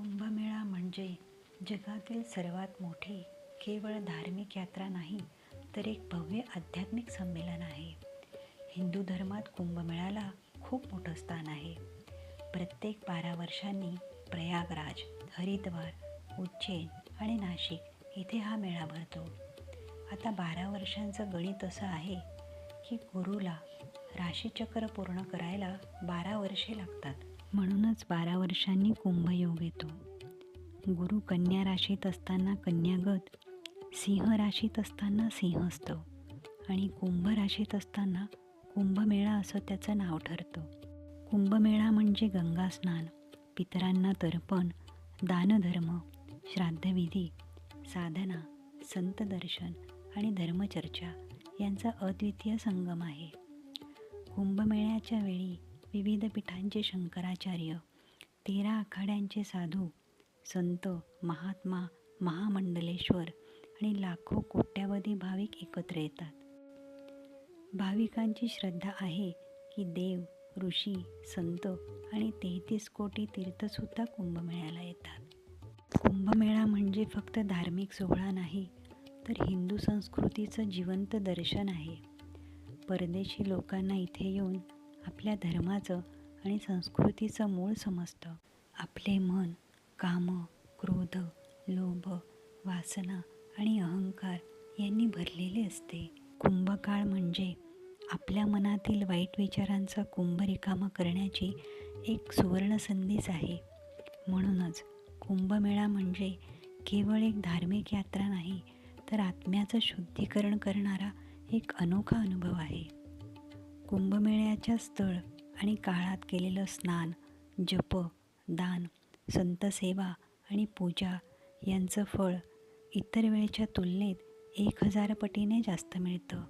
कुंभमेळा म्हणजे जगातील सर्वात मोठी केवळ धार्मिक यात्रा नाही, तर एक भव्य आध्यात्मिक संमेलन आहे. हिंदू धर्मात कुंभमेळ्याला खूप मोठं स्थान आहे. प्रत्येक 12 वर्षांनी प्रयागराज, हरिद्वार, उज्जैन आणि नाशिक इथे हा मेळा भरतो. आता 12 वर्षांचं गणित असं आहे की गुरुला राशीचक्र पूर्ण करायला 12 वर्षे लागतात. म्हणूनच 12 वर्षांनी कुंभयोग येतो. गुरु कन्या राशीत असताना कन्यागत, सिंह राशीत असताना सिंहस्थ आणि कुंभ राशीत असताना कुंभमेळा असं त्याचं नाव ठरतं. कुंभमेळा म्हणजे गंगा स्नान, पितरांना तर्पण, दानधर्म, श्राद्धविधी, साधना, संत दर्शन आणि धर्मचर्चा यांचा अद्वितीय संगम आहे. कुंभमेळ्याच्या वेळी विविध पीठांचे शंकराचार्य, 13 आखाड्यांचे साधू, संत, महात्मा, महामंडलेश्वर आणि लाखो कोट्यावधी भाविक एकत्र येतात. भाविकांची श्रद्धा आहे की देव, ऋषी, संत आणि 33 कोटी तीर्थसुद्धा कुंभमेळ्याला येतात. कुंभमेळा म्हणजे फक्त धार्मिक सोहळा नाही, तर हिंदू संस्कृतीचं जिवंत दर्शन आहे. परदेशी लोकांना इथे येऊन आपल्या धर्माचं आणि संस्कृतीचं मूळ समजतं. आपले मन, काम, क्रोध, लोभ, वासना आणि अहंकार यांनी भरलेले असते. कुंभकाळ म्हणजे आपल्या मनातील वाईट विचारांचा कुंभ रिकामा करण्याची एक सुवर्णसंधीच आहे. म्हणूनच कुंभमेळा म्हणजे केवळ एक धार्मिक यात्रा नाही, तर आत्म्याचं शुद्धीकरण करणारा एक अनोखा अनुभव आहे. कुंभमेळ्याच्या स्थळ आणि काळात केलेलं स्नान, जप, दान, संतसेवा आणि पूजा यांचं फळ इतर वेळेच्या तुलनेत 1000 पटीने जास्त मिळतं.